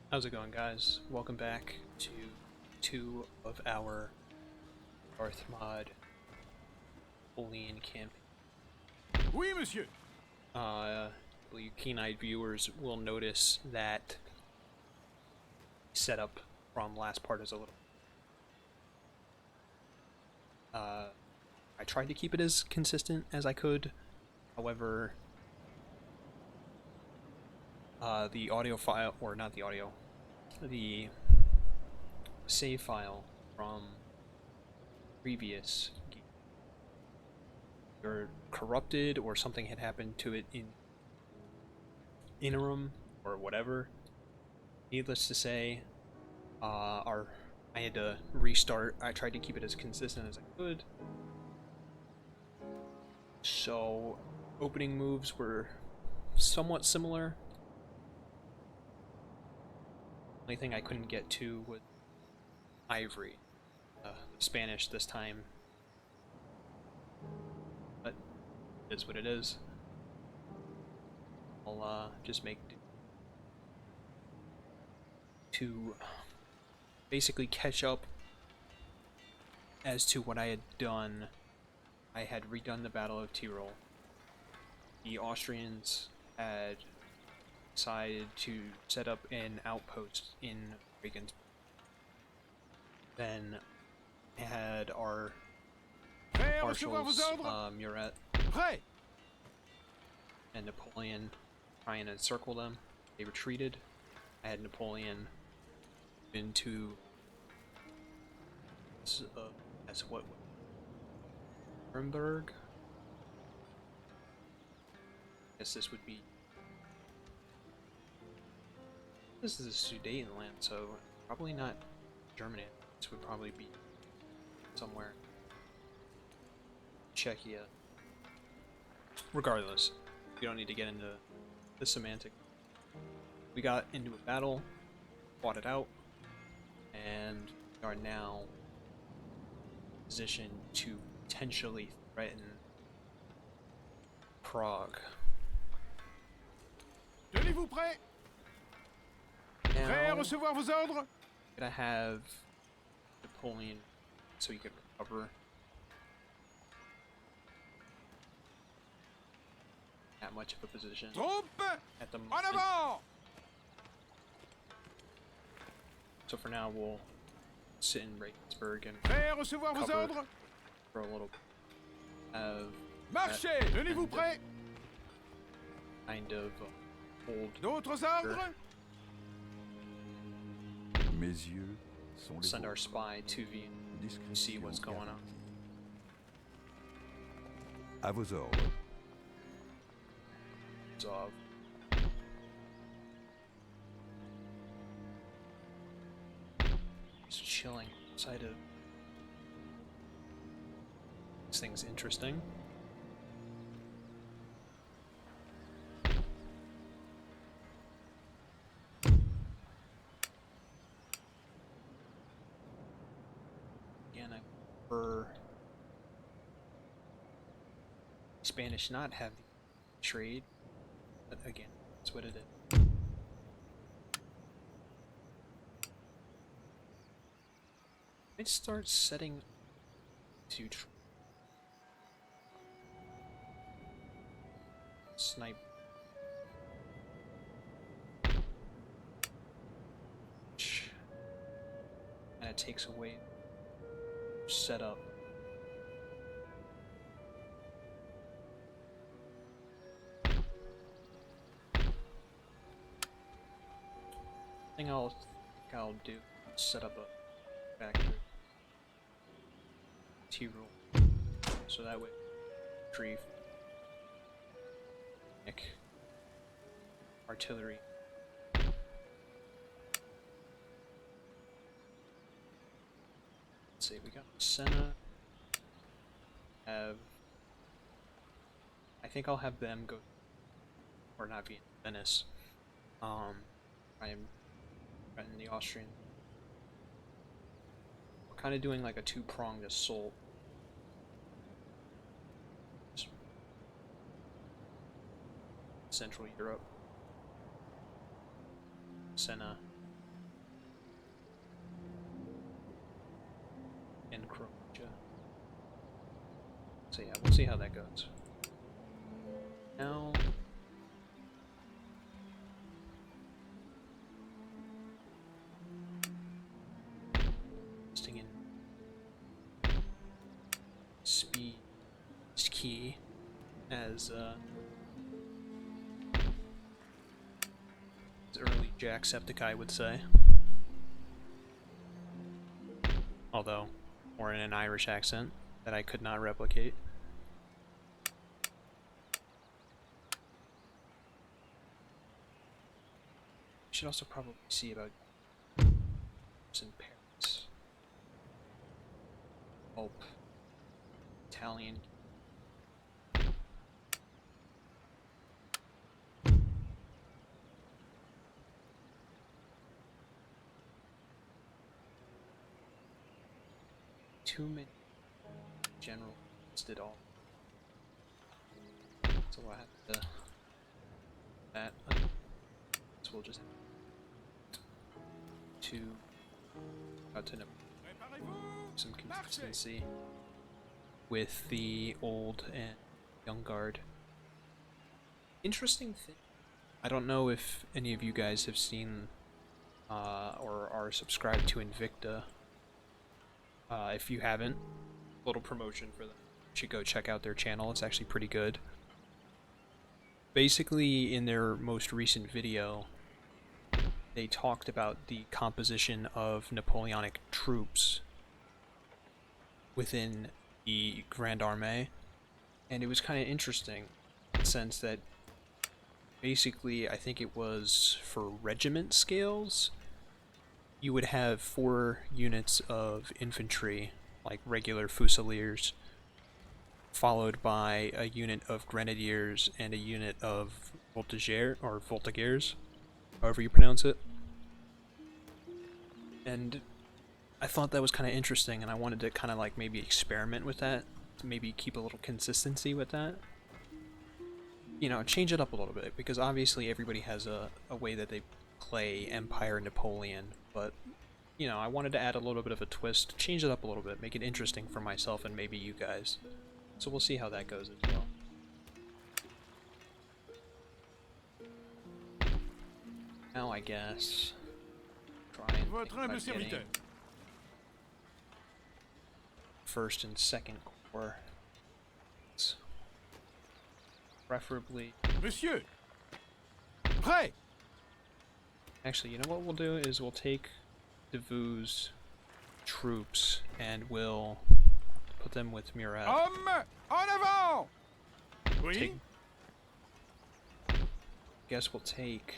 How's it going, guys? Welcome back to two of our DarthMod Napoleon campaign. Oui, monsieur. You keen-eyed viewers will notice that setup from last part is a little. I tried to keep it as consistent as I could. However, the audio file, or not the audio, the save file from previous game either corrupted or something had happened to it in interim or whatever. Needless to say, I had to restart. I tried to keep it as consistent as I could. So, opening moves were somewhat similar. Only thing I couldn't get to was Ivory, Spanish this time. But it is what it is. I'll just make to basically catch up as to what I had done. I had redone the Battle of Tyrol. The Austrians had decided to set up an outpost in Regensburg. Then I had our marshals, Murat and Napoleon trying to encircle them. They retreated. I had Napoleon into that's what Nuremberg. I guess this would be. This is a Sudetenland, so probably not Germany. This would probably be somewhere Czechia. Regardless, we don't need to get into the semantic. We got into a battle, fought it out, and we are now positioned to potentially threaten Prague. Tenez-vous prêt? Prêt à recevoir vos ordres? Gonna have Napoleon so he could recover. That much of a position Troupes, at the en moment. avant! So for now we'll sit in Regensburg and Prêt à recevoir vos cover ordres? for a little Marchez! Tenez-vous prêt? kind of hold. D'autres ordres? Mes yeux sont les Send our vôtres. spy to Vienna to see what's going on. À vos ordres. So, just chilling outside of this thing's interesting. Again, I prefer Spanish not have the trade. But again, that's what it is. I'd start setting to snipe. And it takes away setup. Thing I'll do is set up a factory T-roll so that way retrieve artillery. Let's see, we got Senna. I think I'll have them go, or not be in Venice. I am in the Austrian. We're kind of doing like a two-pronged assault. Central Europe. Senna and Croatia. So yeah, we'll see how that goes. Now, listing in speed ski as early Jacksepticeye would say. Although, more in an Irish accent that I could not replicate. Should also probably see about in Paris. Pulp. Italian. Too many general listed all. So I have to that. So we'll just to out to some consistency with the old and young guard. Interesting thing. I don't know if any of you guys have seen or are subscribed to Invicta. If you haven't, little promotion for them. You should go check out their channel. It's actually pretty good. Basically, in their most recent video, they talked about the composition of Napoleonic troops within the Grand Armée, and it was kind of interesting in the sense that basically, I think it was for regiment scales, you would have 4 units of infantry, like regular fusiliers, followed by a unit of grenadiers and a unit of voltigeurs, however you pronounce it. And I thought that was kind of interesting, and I wanted to kind of like maybe experiment with that, to maybe keep a little consistency with that. You know, change it up a little bit, because obviously everybody has a way that they play Empire Napoleon, but, you know, I wanted to add a little bit of a twist, change it up a little bit, make it interesting for myself and maybe you guys. So we'll see how that goes as well. Now I guess try and think about getting first and second corps. Preferably. Monsieur! Prêt! Actually, you know what we'll do is we'll take Davout's troops and we'll put them with Murat. Hommes! En avant! Oui? Guess we'll take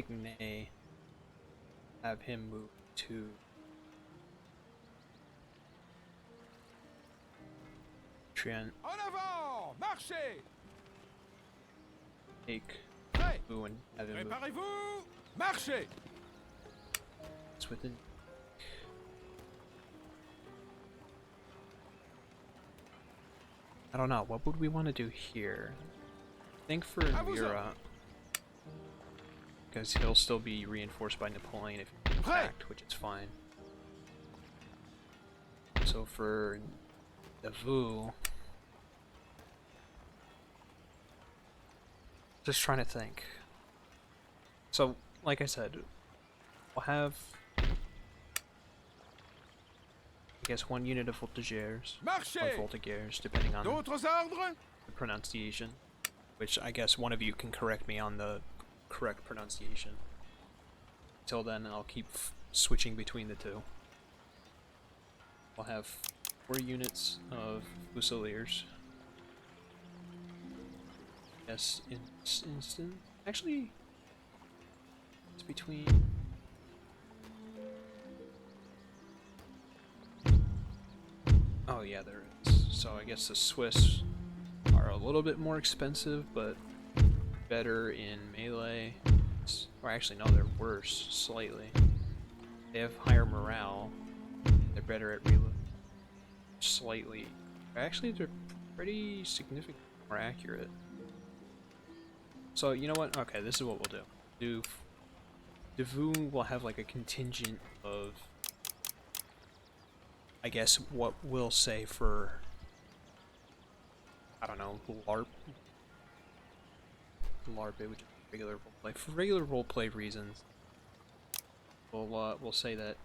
Ney. Have him move to Trient. En avant! Marchez! Take Prêt! Boo and have him move. Préparez-vous! Marchez! It's within. I don't know. What would we want to do here? I think for Murat, because he'll still be reinforced by Napoleon if he attacked, which is fine. So for Davout, just trying to think. So, like I said, we'll have, I guess, 1 unit of voltigeurs, or voltigeurs, depending on the pronunciation. Which I guess one of you can correct me on the correct pronunciation. Till then, I'll keep switching between the two. We'll have 4 units of fusiliers. Yes, in this instant. Actually, it's between. Oh, yeah, there is. So I guess the Swiss are a little bit more expensive, but better in melee. Or actually, no, they're worse, slightly. They have higher morale. They're better at reload. Slightly. Actually, they're pretty significantly more accurate. So, you know what? Okay, this is what we'll do. Davout will have like a contingent of, I guess, what we'll say for, I don't know, LARP, it would just be regular roleplay. For regular roleplay reasons, we'll say that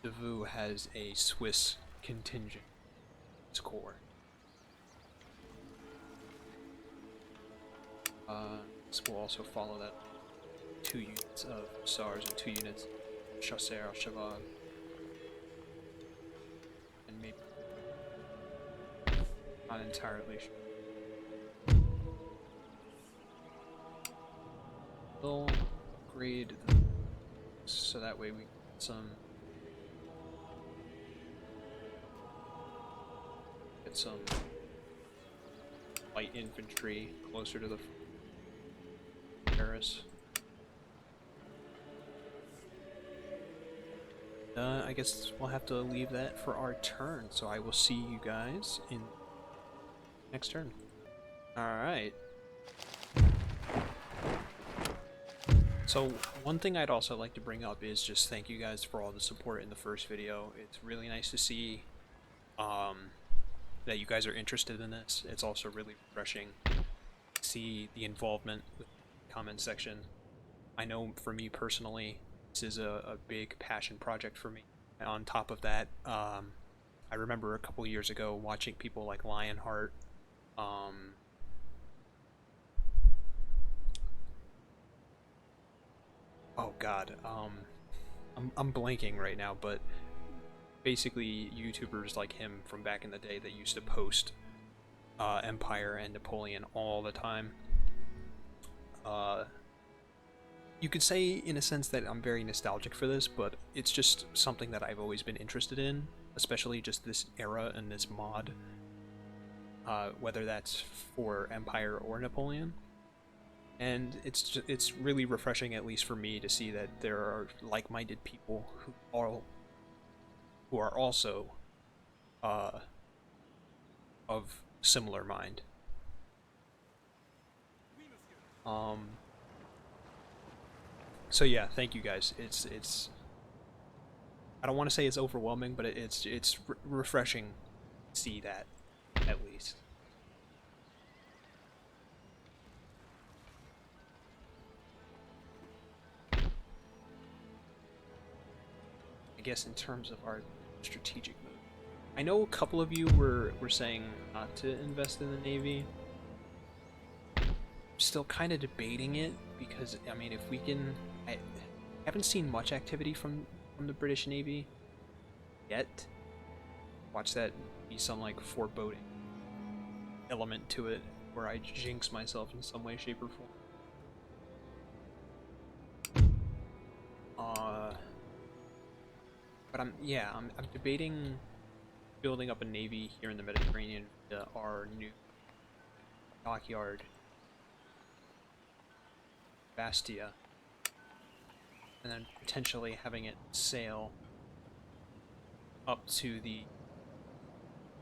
Davoo has a Swiss contingent score. This will also follow that 2 units of SARS and 2 units of Chasseurs à Cheval. And maybe not entirely sure. We'll upgrade so that way we get some light infantry closer to the Paris. I guess we'll have to leave that for our turn, so I will see you guys in next turn. Alright. So, one thing I'd also like to bring up is just thank you guys for all the support in the first video. It's really nice to see that you guys are interested in this. It's also really refreshing to see the involvement with the comment section. I know for me personally, this is a big passion project for me. And on top of that, I remember a couple years ago watching people like Lionheart, oh god, I'm blanking right now, but basically YouTubers like him from back in the day that used to post Empire and Napoleon all the time. You could say in a sense that I'm very nostalgic for this, but it's just something that I've always been interested in, especially just this era and this mod, whether that's for Empire or Napoleon. And it's really refreshing, at least for me, to see that there are like-minded people who are also of similar mind. So yeah, thank you guys. It's I don't want to say it's overwhelming, but it's refreshing to see that, at least. I guess in terms of our strategic move, I know a couple of you were saying not to invest in the Navy. I'm still kind of debating it, because I mean, if we can, I haven't seen much activity from the British Navy yet. Watch that be some like foreboding element to it, where I jinx myself in some way, shape, or form. But I'm debating building up a navy here in the Mediterranean to our new dockyard, Bastia, and then potentially having it sail up to the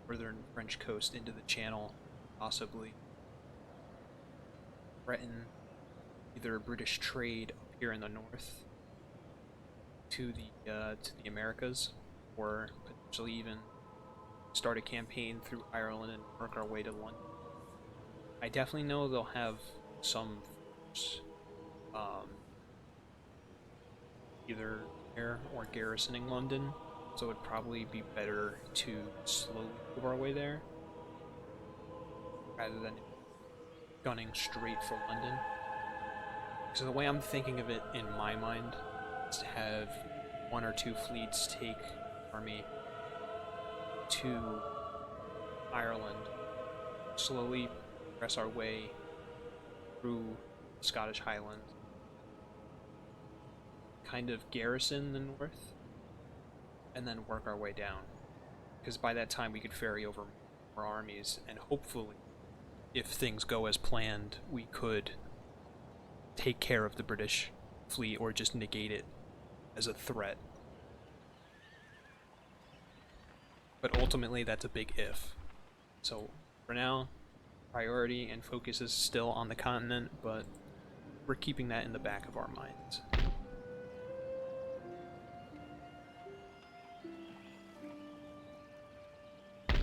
northern French coast into the Channel, possibly threaten either British trade up here in the north to the Americas, or potentially even start a campaign through Ireland and work our way to London. I definitely know they'll have some force, either there or garrisoning London, so it'd probably be better to slowly move our way there rather than gunning straight for London. So the way I'm thinking of it in my mind is to have 1 or 2 fleets take army to Ireland, slowly press our way through the Scottish Highlands, kind of garrison the north, and then work our way down. Because by that time we could ferry over more armies, and hopefully, if things go as planned, we could take care of the British fleet or just negate it as a threat. But ultimately, that's a big if. So, for now, priority and focus is still on the continent, but we're keeping that in the back of our minds.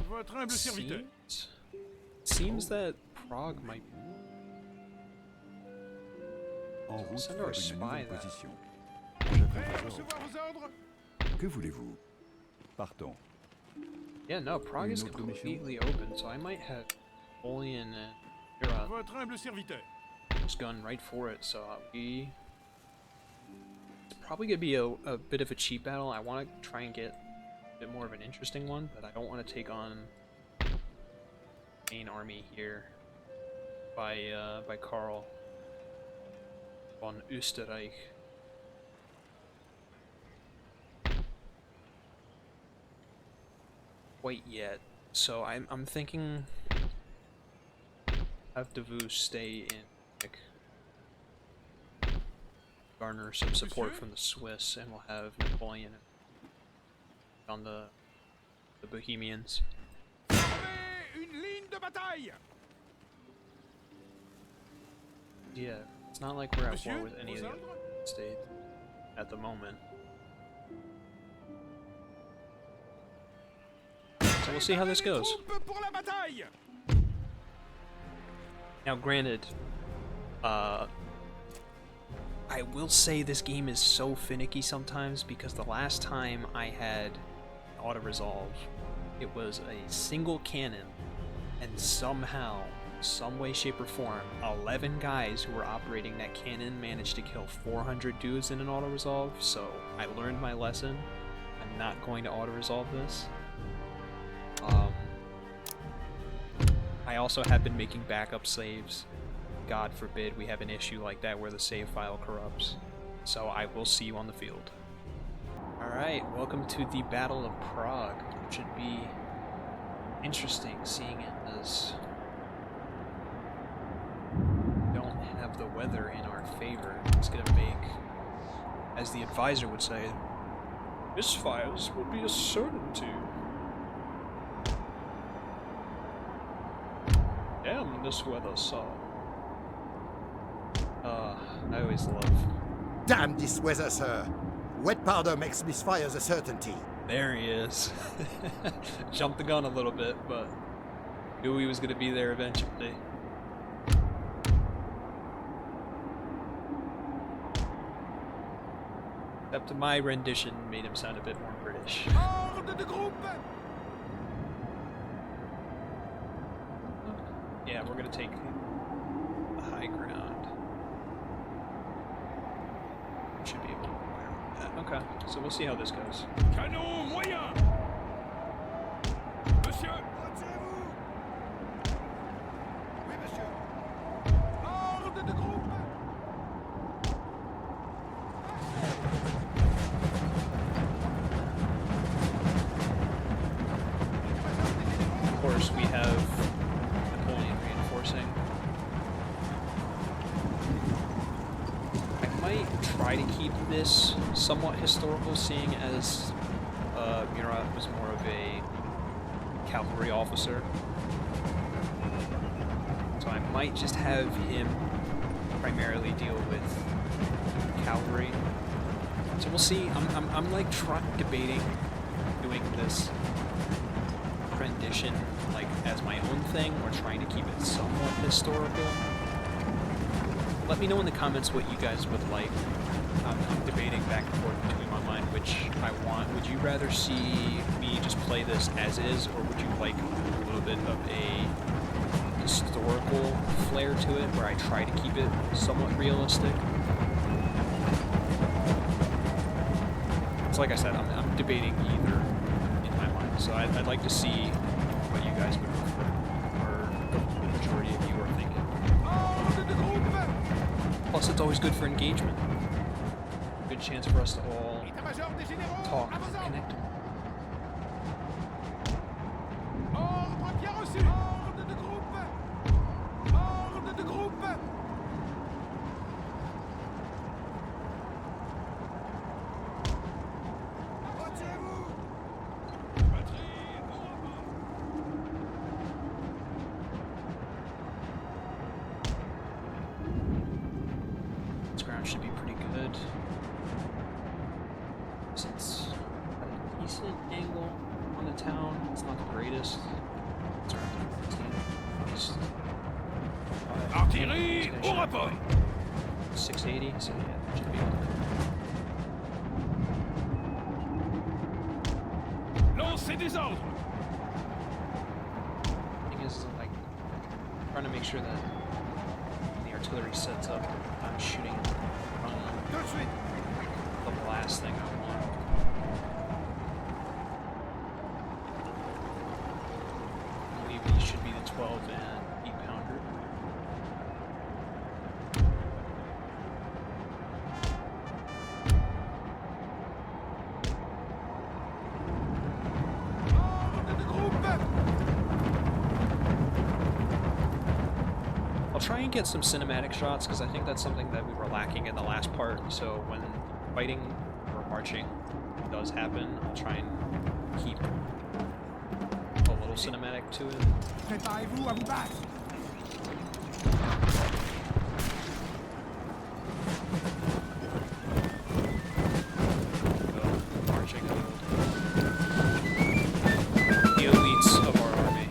Votre humble serviteur. Seems that Prague might be. En route Send vers our une spy nouvelle there. position. Prêt à J'attends vos recevoir ordres. vos ordres? Que voulez-vous? Partons. Yeah, no, Prague is Une autre mission? completely open, so I might have Napoleon and Mira Votre humble serviteur. just going right for it. So it's probably gonna be a bit of a cheap battle. I want to try and get a bit more of an interesting one, but I don't want to take on main army here by Karl von Österreich. Quite yet. So I'm thinking have Davos stay in like, garner some support from the Swiss, and we'll have Napoleon on the Bohemians. Formez une ligne de bataille. Yeah, it's not like we're at war Monsieur, with any of vos the ordres? other states at the moment. So we'll see how this goes. Troupes pour la bataille. Now, granted, I will say this game is so finicky sometimes because the last time I had auto-resolve, it was a single cannon, and somehow, some way, shape, or form, 11 guys who were operating that cannon managed to kill 400 dudes in an auto-resolve, so I learned my lesson. I'm not going to auto-resolve this. I also have been making backup saves. God forbid we have an issue like that where the save file corrupts. So I will see you on the field. Alright, welcome to the Battle of Prague. It should be interesting seeing it as we don't have the weather in our favor. It's gonna make, as the advisor would say, misfires will be a certainty. Damn this weather, so. I always love. Damn this weather, sir. Wet powder makes misfires a certainty. There he is. Jumped the gun a little bit, but knew he was going to be there eventually. Except my rendition made him sound a bit more British. Ordre de groupe. Yeah, we're going to take the high ground. Should be able to fire that. Okay, so we'll see how this goes. Canon moyen. Monsieur. Retirez-vous. Oui, monsieur. Ordre de groupe. Of course, we have Napoleon reinforcing. I might try to keep this somewhat historical, seeing as Murat was more of a cavalry officer. So I might just have him primarily deal with cavalry. So we'll see. I'm like debating doing this rendition like as my own thing or trying to keep it somewhat historical. Let me know in the comments what you guys would like. I'm debating back and forth between my mind which I want. Would you rather see me just play this as is, or would you like a little bit of a historical flair to it where I try to keep it somewhat realistic? So like I said, I'm debating either in my mind. So I'd like to see what you guys would prefer, or the majority of you are thinking. Ordre de groupe. Plus, it's always good for engagement. Good chance for us to all État-major des généraux. talk, À vos ordres. connect. Ordre bien reçu. Ordre de groupe. Ordre de groupe. Retirez-vous. Batterie au repos. This ground should be pretty good. Since at a decent angle on the the town. It's not the greatest. It's around 15. Just, Artillerie au rapport. 680, so yeah, that should be able to. Lancez des ordres. Thing is, like, trying to make sure that the artillery sets up, I'm shooting in front of them. Tout de suite. The last thing I want. I believe these should be the 12 and 8 pounder. Ordre de groupe. I'll try and get some cinematic shots because I think that's something that we were lacking in the last part. So when fighting or marching does happen, I'll try and keep a little cinematic to it. Préparez-vous à vous battre. Marching the elites of our army.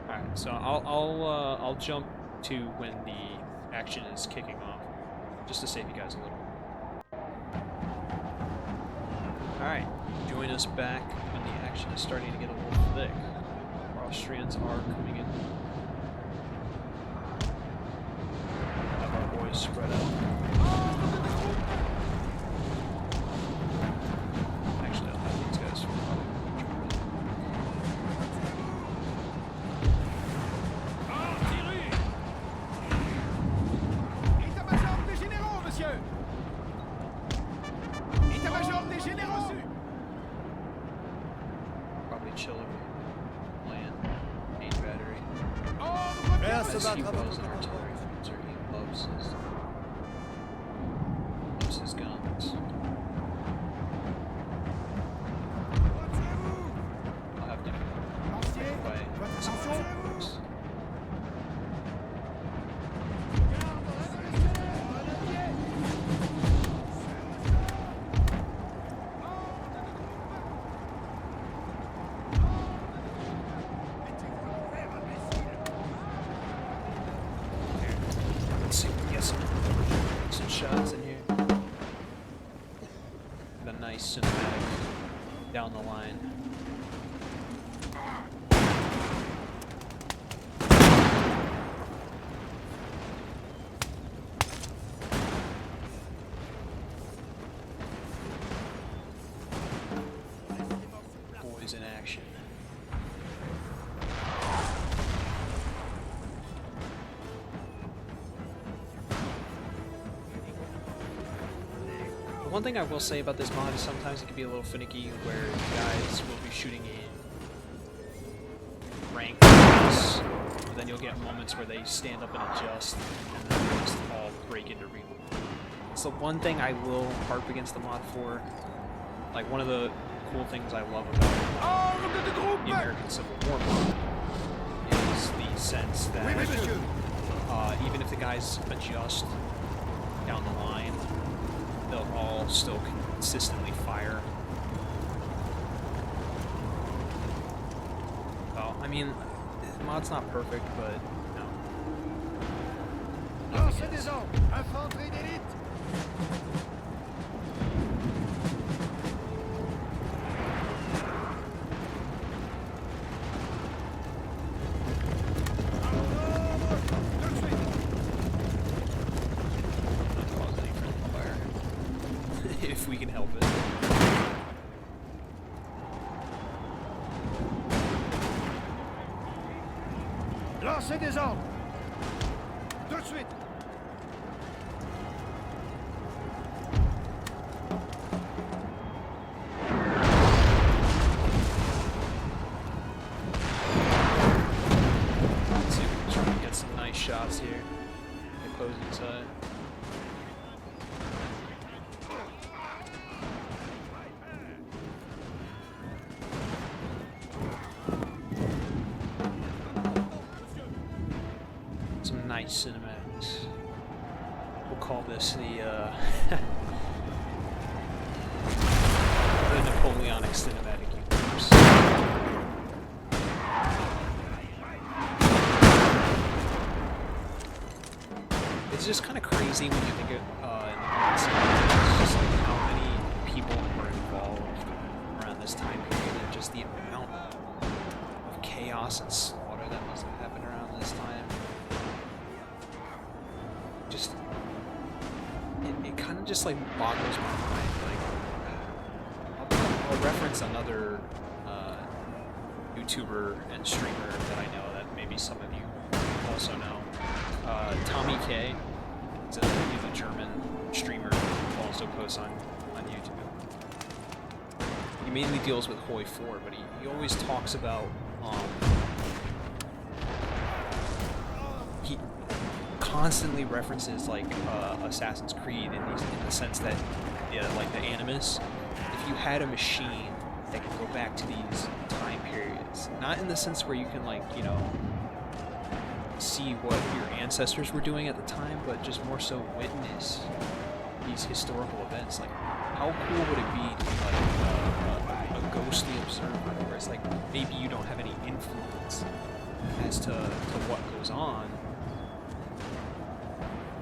Alright, so I'll jump to when the action is kicking off, just to save you guys a little. Alright, join us back when the action is starting to get a little thick. Our Austrians are coming in. Have our boys spread out. Actually, I'll have these guys probably. Artillerie. État-major des généraux, monsieur. État-major des généraux. Probably artillery, land, main battery. Ordre Prêt à de se As he battre à was votre an commandement. artillery user, he loves his guns. I'll have to lancier. play some Attention. folks. Let's see if we can get some shots in here. The nice cinematic down the line. Boys in action. One thing I will say about this mod is sometimes it can be a little finicky where guys will be shooting in rank levels, but then you'll get moments where they stand up and adjust, and then they just all break into reload. So one thing I will harp against the mod for, like one of the cool things I love about Ordre de groupe. the American Civil War mod is the sense that Oui, oui, monsieur. even if the guys adjust down the line, they'll all still consistently fire. Well, I mean, the mod's not perfect, but you know. Lancez des ordres. Infanterie d'élite. Tout de suite. Not cause any friendly fire. If we can help it. Lancez des ordres. Tout de suite. Let's see if we can try and get some nice shots here. The opposing side. nice cinematics. We'll call this the the Napoleonic cinematic universe. It's just kind of crazy when you think of it's just like how many people were involved around this time period, and just the amount of chaos and slaughter that must have happened around this time. Just it kind of just like boggles my mind. Like I'll reference another YouTuber and streamer that I know that maybe some of you also know. Tommy K. He's a German streamer who also posts on YouTube. He mainly deals with Hoi 4, but he always talks about he constantly references like Assassin's Creed in the sense that like the Animus. If you had a machine that could go back to these time periods, not in the sense where you can like see what your ancestors were doing at the time, but just more so witness these historical events. Like, how cool would it be to be like a ghostly observer, where it's like maybe you don't have any influence as to what goes on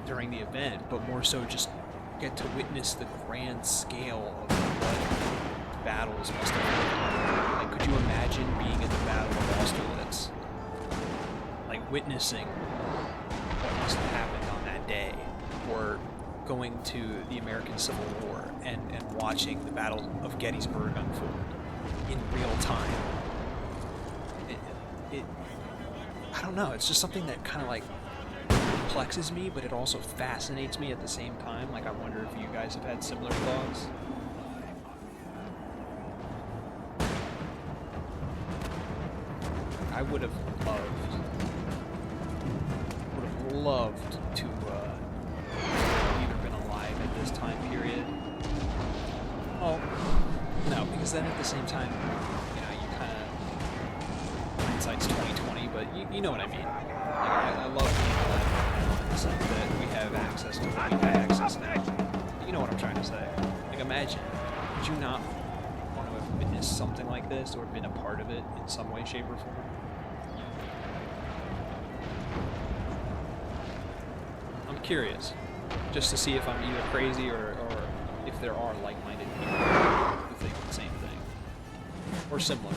during the event, but more so just get to witness the grand scale of what battles must have been. Like, could you imagine being in the Battle of Austerlitz? Like witnessing what must have happened on that day, or going to the American Civil War and watching the Battle of Gettysburg unfold in real time. I don't know, it's just something that kind of like perplexes me, but it also fascinates me at the same time. Like, I wonder if you guys have had similar thoughts. I would have loved to either been alive at this time period. Well, no, because then at the same time, you kind of hindsight's 20/20, but you know what I mean. Like, I love being alive in the sense that we have access to what we've had access now. You know what I'm trying to say. Like, imagine, would you not want to have witnessed something like this or been a part of it in some way, shape, or form? Curious, just to see if I'm either crazy or if there are like-minded people who think the same thing or similar.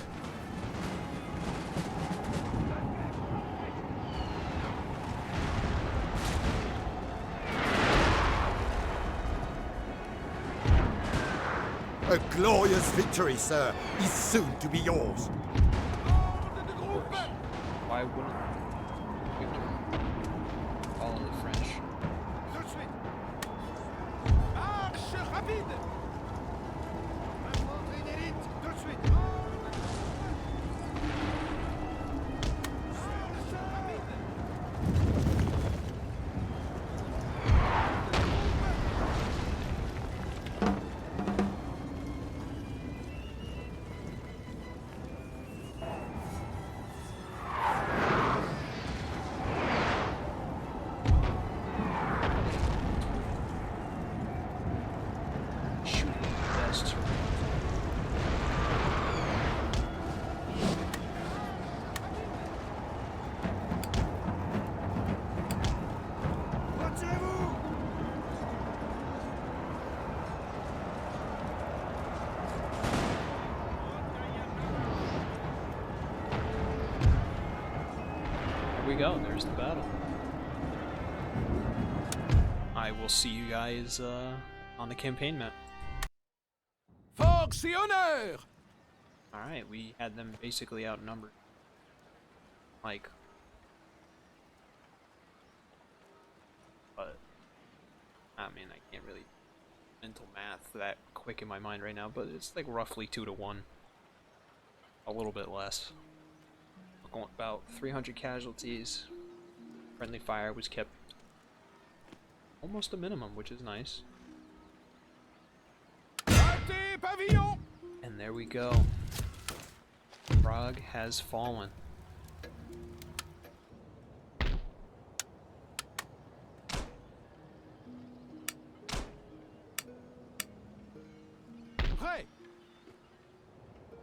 A glorious victory, sir, is soon to be yours. Why wouldn't victory follow the French? We go, there's the battle. I will see you guys on the campaign map. Force et honneur! Alright, we had them basically outnumbered. Like, but I mean, I can't really mental math that quick in my mind right now, but it's like roughly 2-1. A little bit less. Going about 300 casualties. Friendly fire was kept almost a minimum, which is nice. And there we go. Prague has fallen.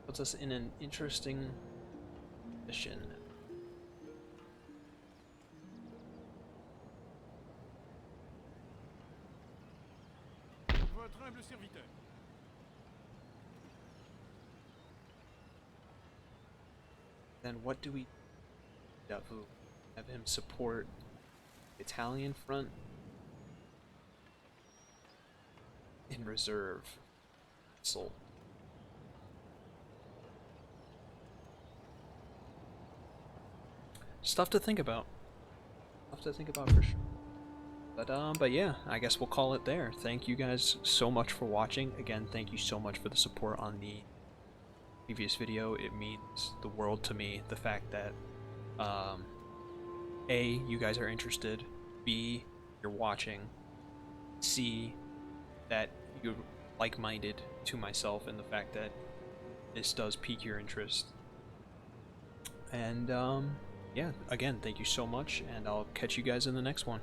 Puts us in an interesting position. Votre humble serviteur. Then what do we have him support the Italian front in reserve. Sold. Stuff to think about. Stuff to think about for sure. But yeah, I guess we'll call it there. Thank you guys so much for watching. Again, thank you so much for the support on the previous video. It means the world to me, the fact that A, you guys are interested, B, you're watching, C, that you're like-minded to myself, and the fact that this does pique your interest. And yeah, again, thank you so much, and I'll catch you guys in the next one.